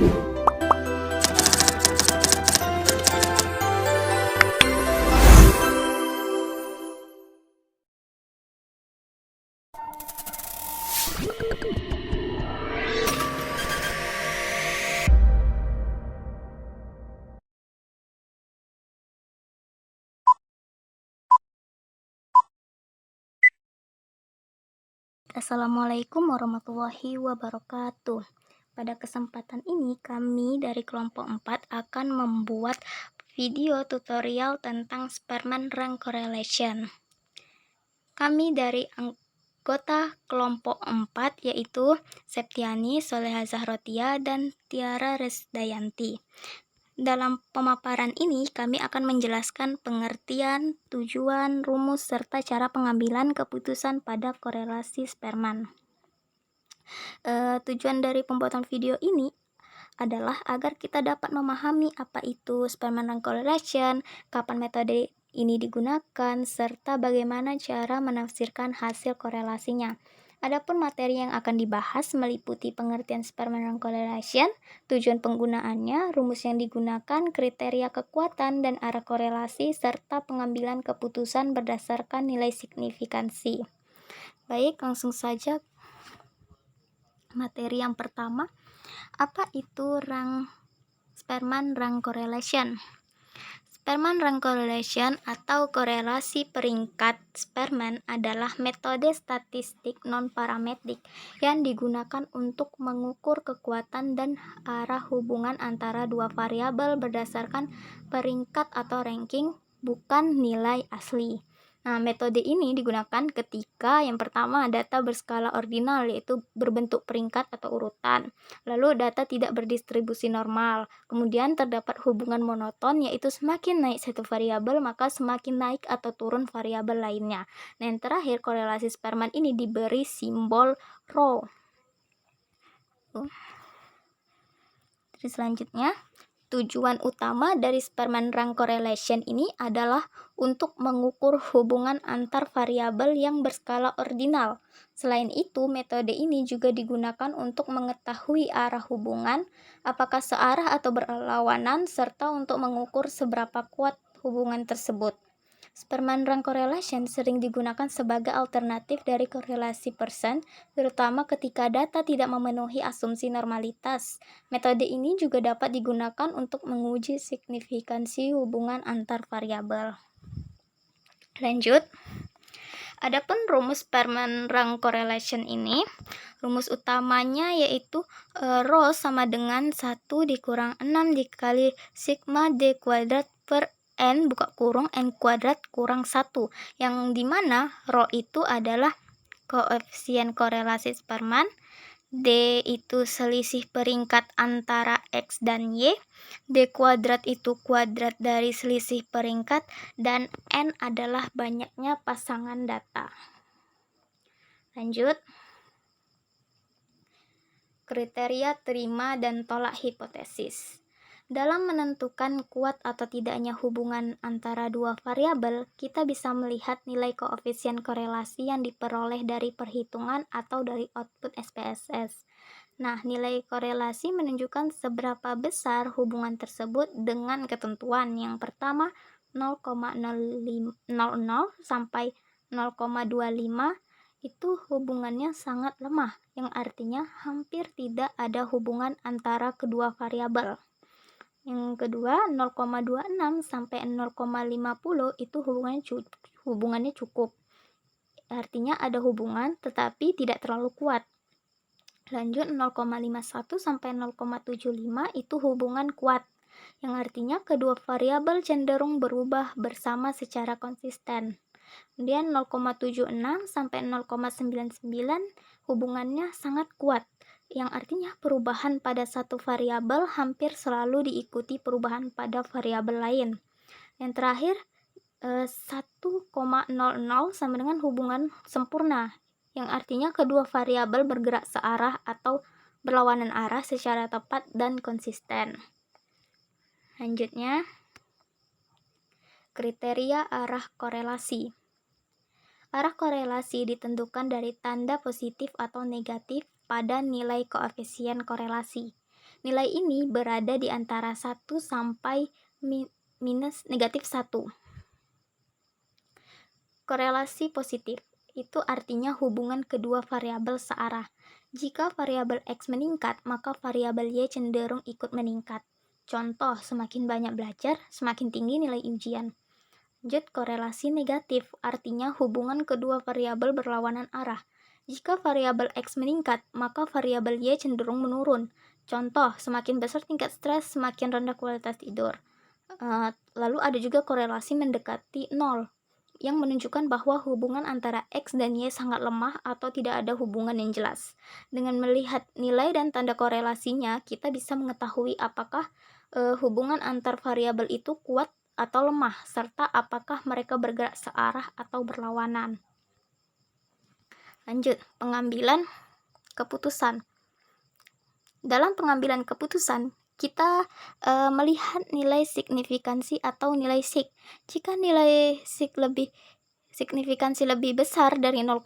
Assalamualaikum warahmatullahi wabarakatuh. Pada kesempatan ini kami dari kelompok 4 akan membuat video tutorial tentang Spearman rank correlation. Kami dari anggota kelompok 4 yaitu Septiani, Soleha Zahrotia, dan Tiara Resdayanti. Dalam pemaparan ini kami akan menjelaskan pengertian, tujuan, rumus, serta cara pengambilan keputusan pada korelasi Spearman. Tujuan dari pembuatan video ini adalah agar kita dapat memahami apa itu Spearman rank correlation, kapan metode ini digunakan, serta bagaimana cara menafsirkan hasil korelasinya. Adapun materi yang akan dibahas meliputi pengertian Spearman rank correlation, tujuan penggunaannya, rumus yang digunakan, kriteria kekuatan dan arah korelasi, serta pengambilan keputusan berdasarkan nilai signifikansi. Baik, langsung saja materi yang pertama. Apa itu Spearman rank correlation? Spearman rank correlation atau korelasi peringkat Spearman adalah metode statistik non-parametrik yang digunakan untuk mengukur kekuatan dan arah hubungan antara dua variabel berdasarkan peringkat atau ranking, bukan nilai asli. Nah, metode ini digunakan ketika yang pertama data berskala ordinal, yaitu berbentuk peringkat atau urutan. Lalu data tidak berdistribusi normal. Kemudian terdapat hubungan monoton, yaitu semakin naik satu variabel maka semakin naik atau turun variabel lainnya. Nah, yang terakhir korelasi Spearman ini diberi simbol rho. Terus selanjutnya, tujuan utama dari Spearman rank correlation ini adalah untuk mengukur hubungan antar variabel yang berskala ordinal. Selain itu, metode ini juga digunakan untuk mengetahui arah hubungan, apakah searah atau berlawanan, serta untuk mengukur seberapa kuat hubungan tersebut. Spearman rank correlation sering digunakan sebagai alternatif dari korelasi persen, terutama ketika data tidak memenuhi asumsi normalitas. Metode ini juga dapat digunakan untuk menguji signifikansi hubungan antar variabel. Lanjut. Adapun rumus Spearman rank correlation ini, rumus utamanya yaitu rho sama dengan 1 dikurang 6 dikali sigma d kuadrat per n buka kurung n kuadrat kurang 1, yang dimana rho itu adalah koefisien korelasi Spearman, D itu selisih peringkat antara X dan Y, D kuadrat itu kuadrat dari selisih peringkat, dan N adalah banyaknya pasangan data. Lanjut. Kriteria terima dan tolak hipotesis. Dalam menentukan kuat atau tidaknya hubungan antara dua variabel, kita bisa melihat nilai koefisien korelasi yang diperoleh dari perhitungan atau dari output SPSS. Nah, nilai korelasi menunjukkan seberapa besar hubungan tersebut dengan ketentuan. Yang pertama, 0,00 sampai 0,25 itu hubungannya sangat lemah, yang artinya hampir tidak ada hubungan antara kedua variabel. Yang kedua, 0,26 sampai 0,50 itu hubungannya cukup. Artinya ada hubungan tetapi tidak terlalu kuat. Lanjut, 0,51 sampai 0,75 itu hubungan kuat, yang artinya kedua variabel cenderung berubah bersama secara konsisten. Kemudian 0,76 sampai 0,99 hubungannya sangat kuat, yang artinya perubahan pada satu variabel hampir selalu diikuti perubahan pada variabel lain. Yang terakhir, 1,00 sama dengan hubungan sempurna, yang artinya kedua variabel bergerak searah atau berlawanan arah secara tepat dan konsisten. Lanjutnya, kriteria arah korelasi. Arah korelasi ditentukan dari tanda positif atau negatif pada nilai koefisien korelasi. Nilai ini berada di antara 1 sampai minus negatif 1. Korelasi positif itu artinya hubungan kedua variabel searah. Jika variabel X meningkat, maka variabel Y cenderung ikut meningkat. Contoh, semakin banyak belajar, semakin tinggi nilai ujian. Lanjut, korelasi negatif artinya hubungan kedua variabel berlawanan arah. Jika variabel X meningkat, maka variabel Y cenderung menurun. Contoh, semakin besar tingkat stres, semakin rendah kualitas tidur. Lalu ada juga korelasi mendekati 0, yang menunjukkan bahwa hubungan antara X dan Y sangat lemah atau tidak ada hubungan yang jelas. Dengan melihat nilai dan tanda korelasinya, kita bisa mengetahui apakah hubungan antar variabel itu kuat atau lemah, serta apakah mereka bergerak searah atau berlawanan. Lanjut, pengambilan keputusan. Dalam pengambilan keputusan, kita melihat nilai signifikansi atau nilai sig. Jika nilai signifikansi lebih besar dari 0,05,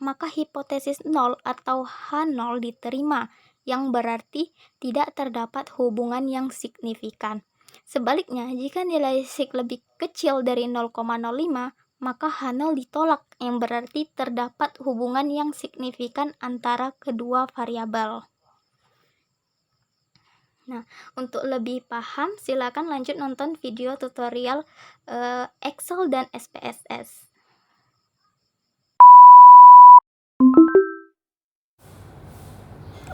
maka hipotesis 0 atau H0 diterima, yang berarti tidak terdapat hubungan yang signifikan. Sebaliknya, jika nilai sig lebih kecil dari 0,05, maka H0 ditolak, yang berarti terdapat hubungan yang signifikan antara kedua variabel. Nah, untuk lebih paham, silakan lanjut nonton video tutorial Excel dan SPSS.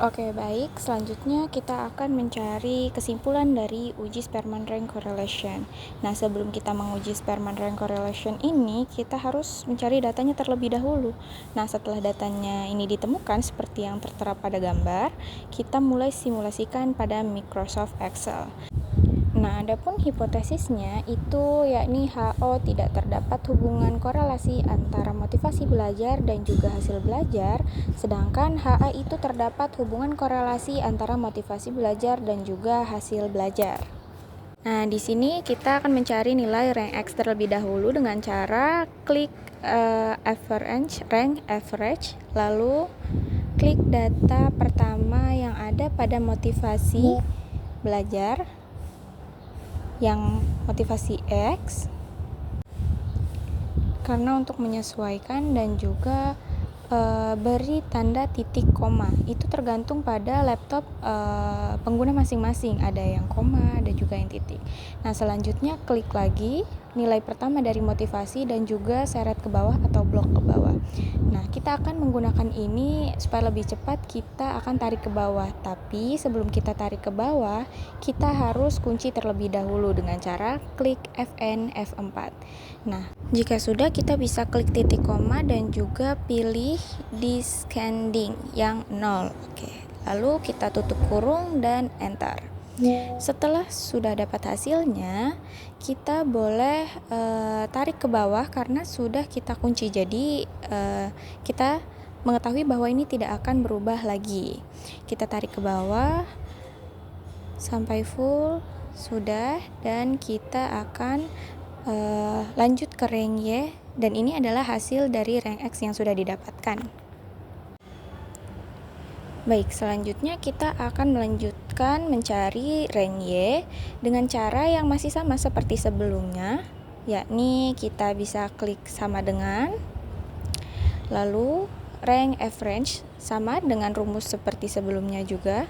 Oke, baik. Selanjutnya kita akan mencari kesimpulan dari uji Spearman Rank Correlation. Nah, sebelum kita menguji Spearman Rank Correlation ini, kita harus mencari datanya terlebih dahulu. Nah, setelah datanya ini ditemukan seperti yang tertera pada gambar, kita mulai simulasikan pada Microsoft Excel. Nah, adapun hipotesisnya itu yakni HO tidak terdapat hubungan korelasi antara motivasi belajar dan juga hasil belajar, sedangkan HA itu terdapat hubungan korelasi antara motivasi belajar dan juga hasil belajar. Nah, di sini kita akan mencari nilai rank X terlebih dahulu dengan cara klik rank average, lalu klik data pertama yang ada pada motivasi belajar, yang motivasi X, karena untuk menyesuaikan dan juga beri tanda titik koma. Itu tergantung pada laptop pengguna masing-masing, ada yang koma, ada juga yang titik. Nah, selanjutnya klik lagi nilai pertama dari motivasi dan juga seret ke bawah atau blok ke bawah. Nah, kita akan menggunakan ini supaya lebih cepat, kita akan tarik ke bawah. Tapi sebelum kita tarik ke bawah, kita harus kunci terlebih dahulu dengan cara klik Fn F4. Nah, jika sudah, kita bisa klik titik koma dan juga pilih descending yang 0. Oke. Lalu kita tutup kurung dan enter. Setelah sudah dapat hasilnya, kita boleh tarik ke bawah karena sudah kita kunci. Jadi kita mengetahui bahwa ini tidak akan berubah lagi. Kita tarik ke bawah sampai full sudah, dan kita akan lanjut ke rank Y, dan ini adalah hasil dari rank X yang sudah didapatkan. Baik, selanjutnya kita akan melanjutkan mencari rank Y dengan cara yang masih sama seperti sebelumnya, yakni kita bisa klik sama dengan, lalu rank average sama dengan rumus seperti sebelumnya juga,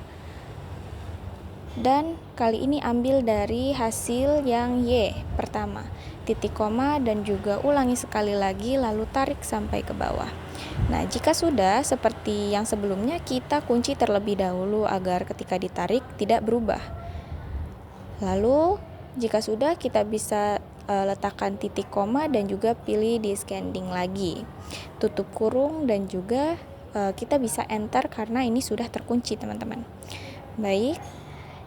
dan kali ini ambil dari hasil yang Y pertama, titik koma, dan juga ulangi sekali lagi lalu tarik sampai ke bawah. Nah, jika sudah seperti yang sebelumnya, kita kunci terlebih dahulu agar ketika ditarik tidak berubah. Lalu jika sudah, kita bisa letakkan titik koma dan juga pilih descending lagi, tutup kurung, dan juga kita bisa enter karena ini sudah terkunci, teman-teman. Baik,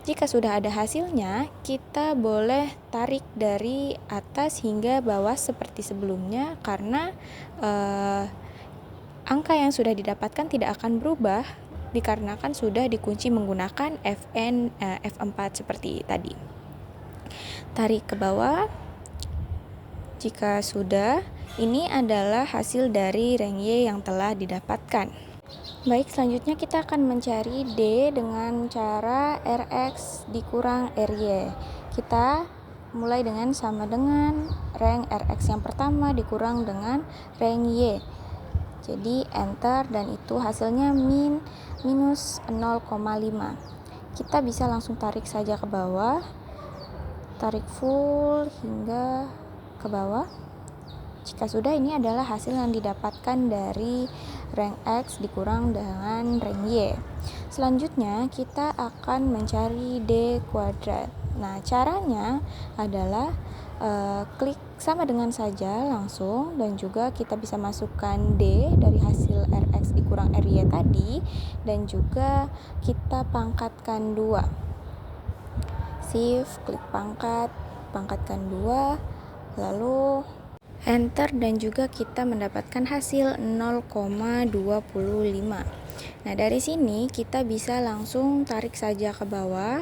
jika sudah ada hasilnya, kita boleh tarik dari atas hingga bawah seperti sebelumnya karena angka yang sudah didapatkan tidak akan berubah dikarenakan sudah dikunci menggunakan F4 seperti tadi. Tarik ke bawah. Jika sudah, ini adalah hasil dari rank Y yang telah didapatkan. Baik, selanjutnya kita akan mencari D dengan cara Rx dikurang Ry. Kita mulai dengan sama dengan rank Rx yang pertama dikurang dengan rank Y. Jadi enter dan itu hasilnya minus 0,5. Kita bisa langsung tarik saja ke bawah. Tarik full hingga ke bawah. Jika sudah, ini adalah hasil yang didapatkan dari rank X dikurang dengan rank Y. Selanjutnya kita akan mencari D kuadrat. Nah, caranya adalah klik sama dengan saja langsung, dan juga kita bisa masukkan D dari hasil Rx dikurang Ry tadi, dan juga kita pangkatkan 2. Shift, klik pangkatkan 2, lalu enter, dan juga kita mendapatkan hasil 0,25. Nah, dari sini kita bisa langsung tarik saja ke bawah.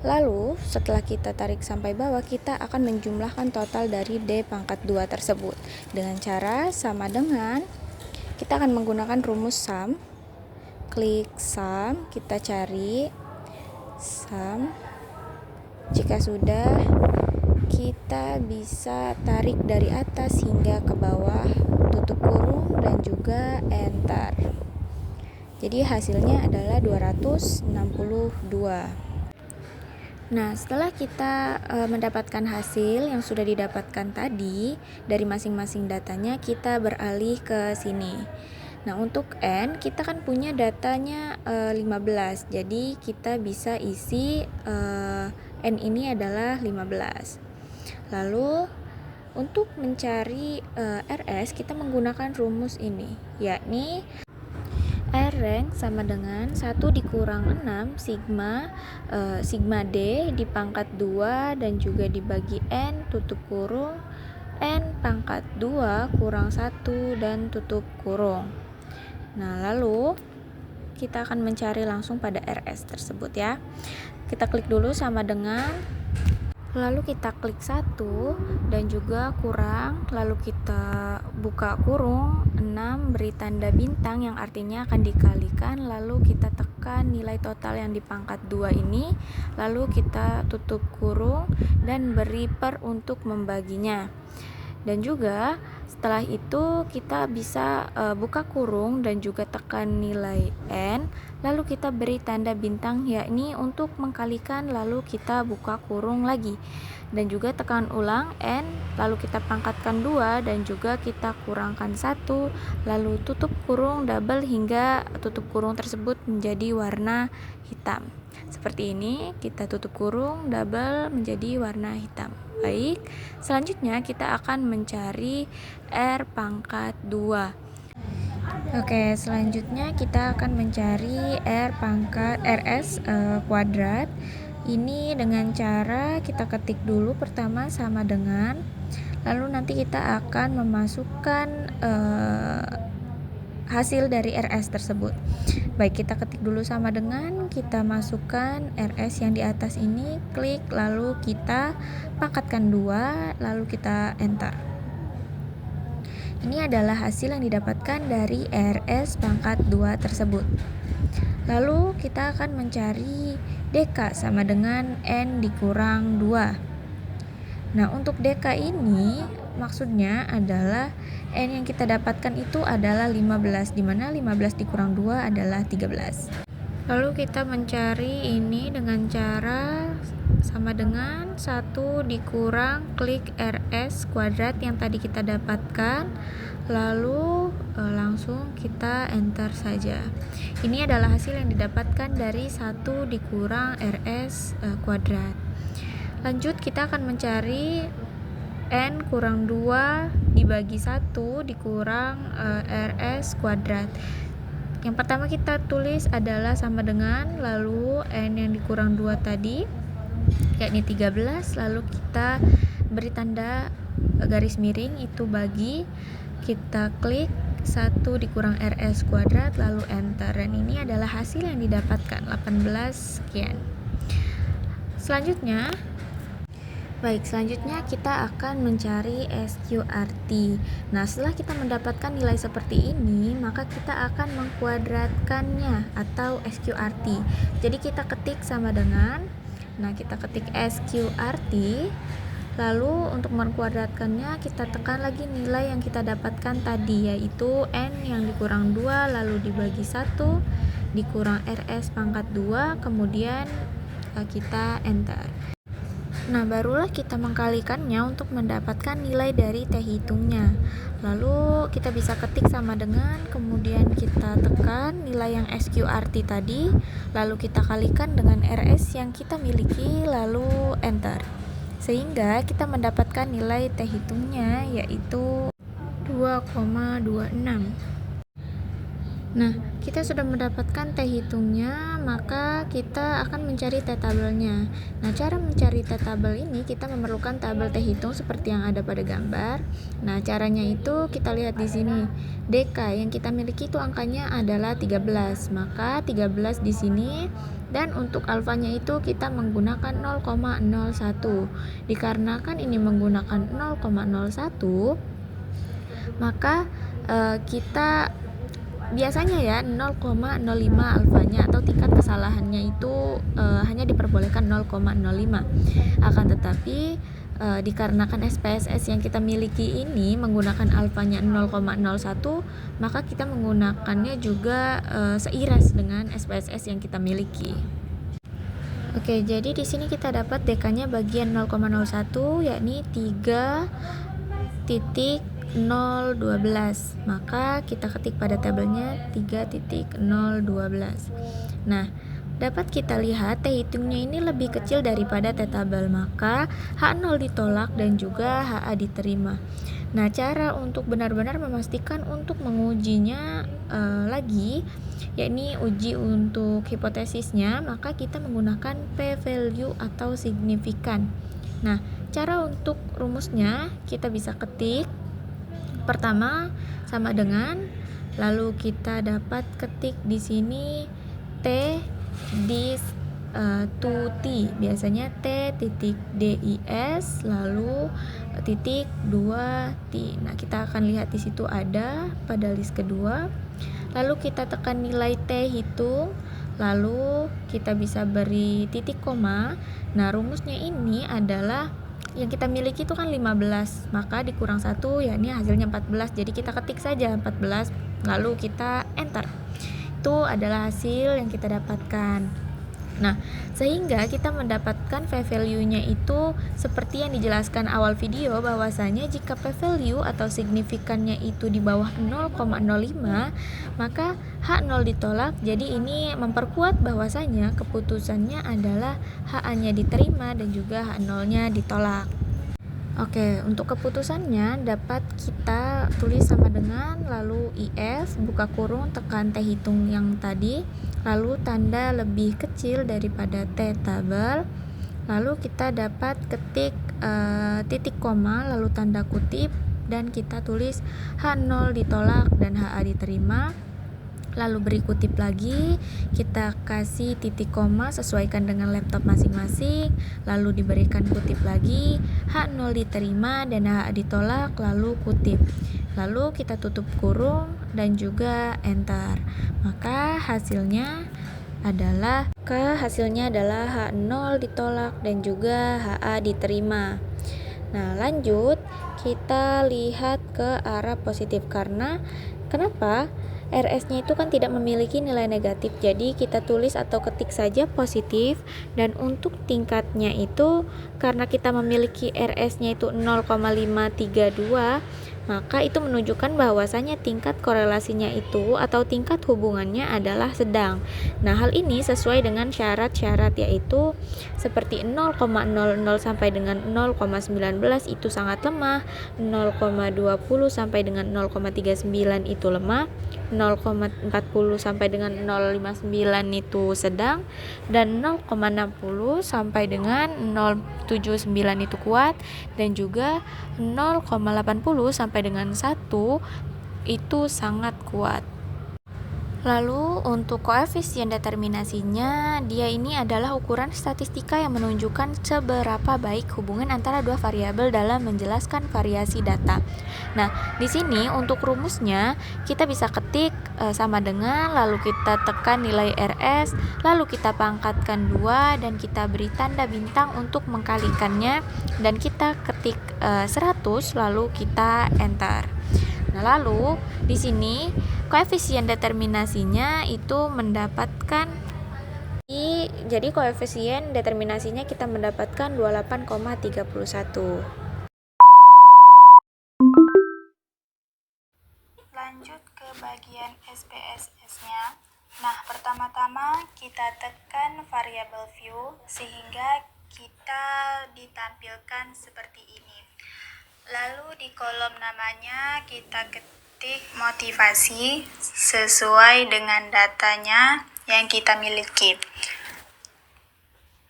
Lalu setelah kita tarik sampai bawah, kita akan menjumlahkan total dari D pangkat 2 tersebut dengan cara sama dengan kita akan menggunakan rumus sum. Klik sum, kita cari sum. Jika sudah, kita bisa tarik dari atas hingga ke bawah, tutup kurung, dan juga enter. Jadi hasilnya adalah 262. Nah, setelah kita mendapatkan hasil yang sudah didapatkan tadi dari masing-masing datanya, kita beralih ke sini. Nah, untuk N kita kan punya datanya 15. Jadi kita bisa isi N ini adalah 15. Lalu untuk mencari RS kita menggunakan rumus ini, yakni R rank sama dengan 1 dikurang 6 sigma D dipangkat 2 dan juga dibagi N tutup kurung N pangkat 2 kurang 1 dan tutup kurung. Nah, lalu kita akan mencari langsung pada RS tersebut ya. Kita klik dulu sama dengan, lalu kita klik 1 dan juga kurang, lalu kita buka kurung 6 beri tanda bintang yang artinya akan dikalikan, lalu kita tekan nilai total yang di pangkat 2 ini, lalu kita tutup kurung dan beri per untuk membaginya. Dan juga setelah itu kita bisa buka kurung dan juga tekan nilai N, lalu kita beri tanda bintang yakni untuk mengkalikan, lalu kita buka kurung lagi dan juga tekan ulang N, lalu kita pangkatkan 2 dan juga kita kurangkan 1, lalu tutup kurung double hingga tutup kurung tersebut menjadi warna hitam. Seperti ini, kita tutup kurung double menjadi warna hitam. Baik, selanjutnya kita akan mencari R pangkat 2. Oke, selanjutnya kita akan mencari R pangkat RS kuadrat. Ini dengan cara kita ketik dulu pertama sama dengan, lalu nanti kita akan memasukkan hasil dari RS tersebut. Baik, kita ketik dulu sama dengan, kita masukkan RS yang di atas ini, klik, lalu kita pangkatkan 2, lalu kita enter. Ini adalah hasil yang didapatkan dari RS pangkat 2 tersebut. Lalu kita akan mencari DK sama dengan N dikurang 2. Nah, untuk DK ini maksudnya adalah N yang kita dapatkan itu adalah 15, di mana 15 dikurang 2 adalah 13. Lalu kita mencari ini dengan cara sama dengan 1 dikurang klik RS kuadrat yang tadi kita dapatkan, lalu langsung kita enter saja. Ini adalah hasil yang didapatkan dari 1 dikurang RS kuadrat. Lanjut, kita akan mencari N kurang 2 dibagi 1 dikurang RS kuadrat. Yang pertama kita tulis adalah sama dengan, lalu N yang dikurang 2 tadi yakni 13, lalu kita beri tanda garis miring itu bagi, kita klik 1 dikurang RS kuadrat lalu enter, dan ini adalah hasil yang didapatkan 18 sekian. Selanjutnya Baik, selanjutnya kita akan mencari SQRT. Nah, setelah kita mendapatkan nilai seperti ini, maka kita akan mengkuadratkannya atau SQRT. Jadi kita ketik sama dengan, kita ketik SQRT, lalu untuk mengkuadratkannya kita tekan lagi nilai yang kita dapatkan tadi, yaitu N yang dikurang 2 lalu dibagi 1 dikurang RS pangkat 2, kemudian kita enter. Nah, barulah kita mengkalikannya untuk mendapatkan nilai dari T hitungnya. Lalu kita bisa ketik sama dengan, kemudian kita tekan nilai yang SQRT tadi, lalu kita kalikan dengan RS yang kita miliki, lalu enter. Sehingga kita mendapatkan nilai T hitungnya yaitu 2,26. Nah, kita sudah mendapatkan T hitungnya, maka kita akan mencari T tabelnya. Nah, cara mencari T tabel ini kita memerlukan tabel T hitung seperti yang ada pada gambar. Nah, caranya itu kita lihat di sini. DK yang kita miliki itu angkanya adalah 13. Maka 13 di sini, dan untuk alfanya itu kita menggunakan 0,01. Dikarenakan ini menggunakan 0,01, maka kita biasanya 0,05 alfanya atau tingkat kesalahannya itu hanya diperbolehkan 0,05. Akan tetapi dikarenakan SPSS yang kita miliki ini menggunakan alfanya 0,01, maka kita menggunakannya juga seiras dengan SPSS yang kita miliki. Oke, jadi di sini kita dapat DK-nya bagian 0,01 yakni 3.012. Maka kita ketik pada tabelnya 3.012. Nah, dapat kita lihat T hitungnya ini lebih kecil daripada T tabel, maka H0 ditolak dan juga HA diterima. Nah, cara untuk benar-benar memastikan untuk mengujinya lagi, yakni uji untuk hipotesisnya, maka kita menggunakan p-value atau signifikan. Nah, cara untuk rumusnya kita bisa ketik pertama sama dengan, lalu kita dapat ketik di sini T dis 2T, biasanya T titik DIS lalu titik 2T. Nah, kita akan lihat di situ ada pada list kedua. Lalu kita tekan nilai T hitung, lalu kita bisa beri titik koma. Nah, rumusnya ini adalah yang kita miliki itu kan 15, maka dikurang 1 yakni hasilnya 14. Jadi kita ketik saja 14 lalu kita enter. Itu adalah hasil yang kita dapatkan. Nah, sehingga kita mendapatkan p-value-nya itu seperti yang dijelaskan awal video, bahwasanya jika p-value atau signifikannya itu di bawah 0,05, maka H0 ditolak. Jadi ini memperkuat bahwasanya keputusannya adalah HA-nya diterima dan juga H0-nya ditolak. Oke, untuk keputusannya dapat kita tulis sama dengan, lalu IF buka kurung tekan T hitung yang tadi, lalu tanda lebih kecil daripada T tabel, lalu kita dapat ketik titik koma lalu tanda kutip, dan kita tulis H0 ditolak dan HA diterima. Lalu beri kutip lagi, kita kasih titik koma sesuaikan dengan laptop masing-masing, lalu diberikan kutip lagi, H0 diterima dan HA ditolak, lalu kutip. Lalu kita tutup kurung dan juga enter. Maka hasilnya adalah H0 ditolak dan juga HA diterima. Nah, lanjut kita lihat ke arah positif, karena kenapa? RS-nya itu kan tidak memiliki nilai negatif, jadi kita tulis atau ketik saja positif. Dan untuk tingkatnya itu karena kita memiliki RS-nya itu 0,532, maka itu menunjukkan bahwasanya tingkat korelasinya itu atau tingkat hubungannya adalah sedang. Nah, hal ini sesuai dengan syarat-syarat, yaitu seperti 0,00 sampai dengan 0,19 itu sangat lemah, 0,20 sampai dengan 0,39 itu lemah, 0,40 sampai dengan 0,59 itu sedang, dan 0,60 sampai dengan 0,79 itu kuat, dan juga 0,80 sampai dengan 1 itu sangat kuat. Lalu untuk koefisien determinasinya, dia ini adalah ukuran statistika yang menunjukkan seberapa baik hubungan antara dua variabel dalam menjelaskan variasi data. Nah, di sini untuk rumusnya kita bisa ketik sama dengan, lalu kita tekan nilai RS, lalu kita pangkatkan 2 dan kita beri tanda bintang untuk mengkalikannya dan kita ketik 100 lalu kita enter. Nah, lalu di sini koefisien determinasinya itu mendapatkan jadi koefisien determinasinya kita mendapatkan 28,31. Lanjut ke bagian SPSS-nya. Nah, pertama-tama kita tekan variabel view sehingga kita ditampilkan seperti ini. Lalu di kolom namanya kita ketik motivasi sesuai dengan datanya yang kita miliki.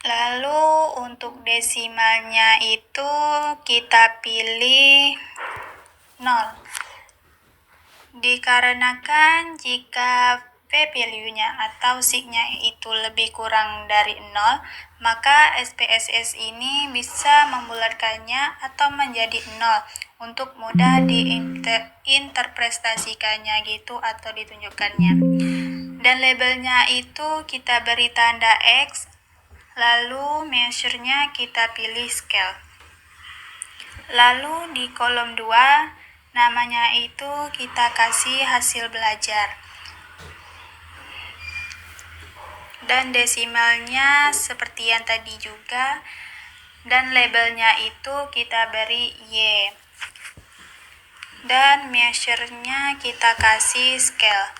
Lalu untuk desimalnya itu kita pilih 0. Dikarenakan jika p-value-nya atau sig-nya itu lebih kurang dari 0, maka SPSS ini bisa membulatkannya atau menjadi 0 untuk mudah diinterpretasikannya gitu atau ditunjukkannya. Dan labelnya itu kita beri tanda X, lalu measure-nya kita pilih scale. Lalu di kolom 2, namanya itu kita kasih hasil belajar. Dan desimalnya seperti yang tadi juga. Dan labelnya itu kita beri Y. Dan measure-nya kita kasih scale.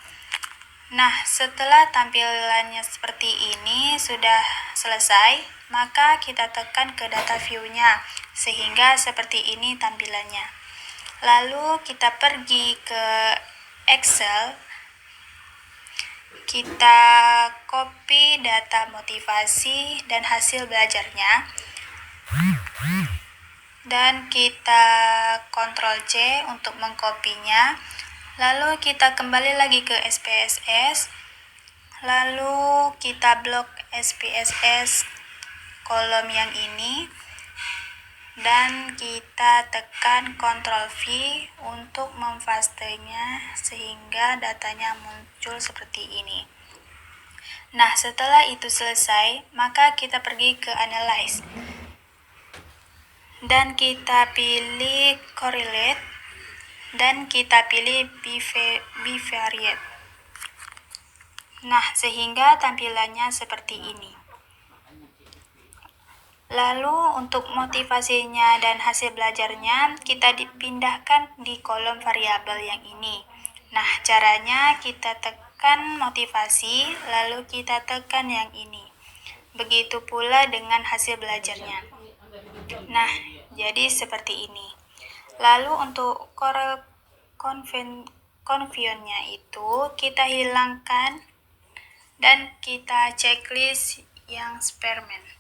Nah, setelah tampilannya seperti ini sudah selesai, maka kita tekan ke data view-nya sehingga seperti ini tampilannya. Lalu kita pergi ke Excel, kita copy data motivasi dan hasil belajarnya, dan kita Ctrl C untuk mengkopinya. Lalu kita kembali lagi ke SPSS, lalu kita blok SPSS kolom yang ini, dan kita tekan Ctrl V untuk memfastenya sehingga datanya muncul seperti ini. Nah, setelah itu selesai, maka kita pergi ke Analyze. Dan kita pilih Correlate, dan kita pilih Bivariate. Nah, sehingga tampilannya seperti ini. Lalu untuk motivasinya dan hasil belajarnya kita dipindahkan di kolom variabel yang ini. Nah, caranya kita tekan motivasi, lalu kita tekan yang ini. Begitu pula dengan hasil belajarnya. Nah, jadi seperti ini. Lalu untuk confusion-nya itu kita hilangkan dan kita checklist yang Spearman.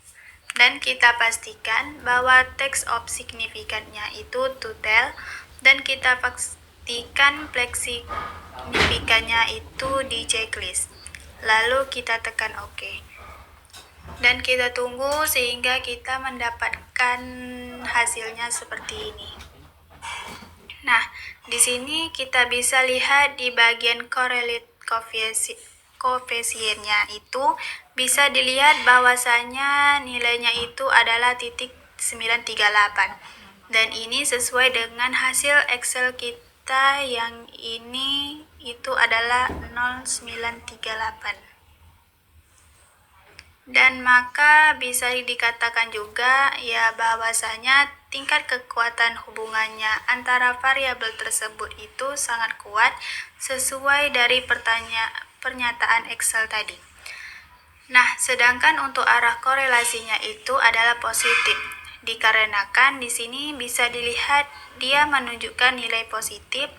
Dan kita pastikan bahwa text of significant-nya itu total, dan kita pastikan flag signifikannya itu di checklist. Lalu kita tekan OK. Dan kita tunggu sehingga kita mendapatkan hasilnya seperti ini. Nah, di sini kita bisa lihat di bagian correlate koefisiennya itu bisa dilihat bahwasanya nilainya itu adalah titik 938. Dan ini sesuai dengan hasil Excel kita yang ini itu adalah 0938. Dan maka bisa dikatakan juga ya bahwasanya tingkat kekuatan hubungannya antara variabel tersebut itu sangat kuat sesuai dari pernyataan Excel tadi. Nah, sedangkan untuk arah korelasinya itu adalah positif. Dikarenakan di sini bisa dilihat dia menunjukkan nilai positif,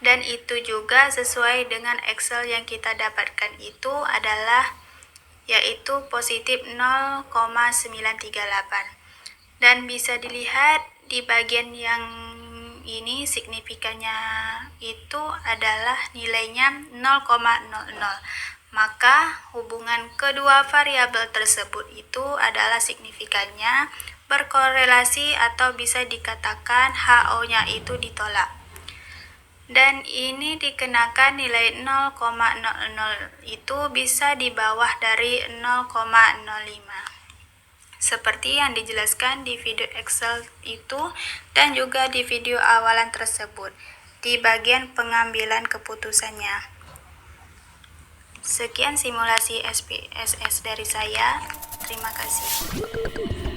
dan itu juga sesuai dengan Excel yang kita dapatkan itu adalah yaitu positif 0,938. Dan bisa dilihat di bagian yang ini signifikannya itu adalah nilainya 0,00. Maka hubungan kedua variabel tersebut itu adalah signifikannya berkorelasi atau bisa dikatakan HO-nya itu ditolak. Dan ini dikenakan nilai 0,00 itu bisa di bawah dari 0,05. Seperti yang dijelaskan di video Excel itu dan juga di video awalan tersebut di bagian pengambilan keputusannya. Sekian simulasi SPSS dari saya. Terima kasih.